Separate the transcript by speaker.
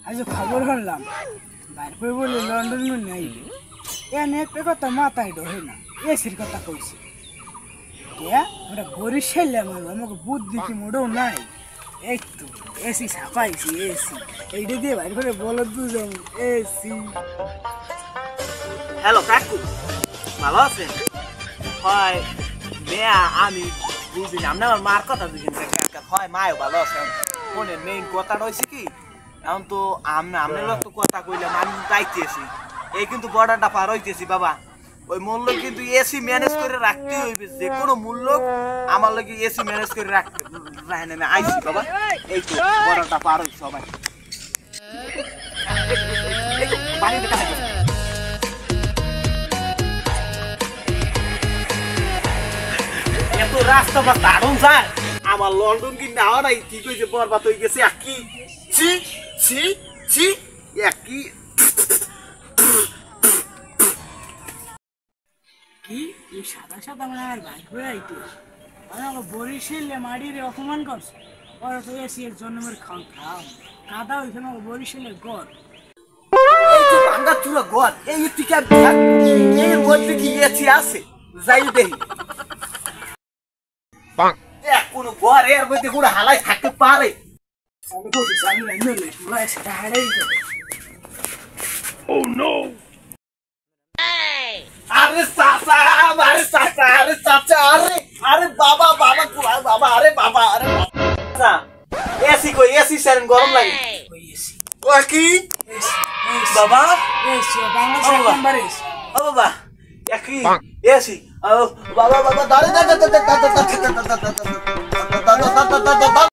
Speaker 1: আজ খবর হলাম বাইর করে বলে লন্ডন নাই এনে একটা কথা মাথায় ঢোকে না এসির কথা কইছি কে আমরা বরিশাল আমাকে বুদ্ধি কি মোটেও নাই এই তো এসি ছাপাইছি এসি এইটা দিয়ে বাইর করে বলো দুজন এসি।
Speaker 2: হ্যালো কাকু, ভালো আছেন? হয় মেয়া আমি বুঝিনি, আপনি আমার মার কথা বুঝেন হয় মায়ও ভালো আছেন। মনে মেইন কথাটা হয়েছে কি, এখন তো আপনার তো কথা কইলাম আমি যাইতেছি, এই কিন্তু বর্ডারটা পার হইতেছি বাবা। ওই মূল্য কিন্তু এসি ম্যানেজ করে রাখতে হইবে, যে কোনো মূল্য আমার লাগে এসি ম্যানেজ করে রাখতে রাখেন আইসি বাবা। এই তো বর্ডারটা পার হইছে সবাই বাড়িতে কাজ এত রাস্তা বা দারুণ যায় আমার লন্ডন কিন্তু আমার নাই কি কইছে বরবাদ হয়ে গেছে একই ছি ছি ছি একই
Speaker 1: কি এই সাদা সাদা মানে আর বাইক হয়ে আইতে আমাকে বরিশালে মাটির অপমান করছে ওরা তো এসি এর জন্মের খাম খাম কাদা হয়েছে আমাকে বরিশালের গড়
Speaker 2: এই যে ভাঙ্গা চুরা ঘর এই টিকার এর মধ্যে কি এসি আছে যাই দেখি কোন ঘর এর মধ্যে কোনো হালাই থাকতে পারে?
Speaker 1: আমি বলছি আমি না নলে তোরা সেটা হারাই যাবে।
Speaker 2: আরে চাচা আরে চাচা আরে চাচা আরে আরে বাবা বাবা কোথায় বাবা আরে বাবা আরে বাবা এসি কই এসি সেরেন গরম লাগে
Speaker 1: ওই এসি
Speaker 2: ও কি বাবা
Speaker 1: এসি বাংলাদেশ নাম্বার এসি
Speaker 2: ও বাবা একই এসি বাবা বাবা দাঁড়ে দাঁড়ে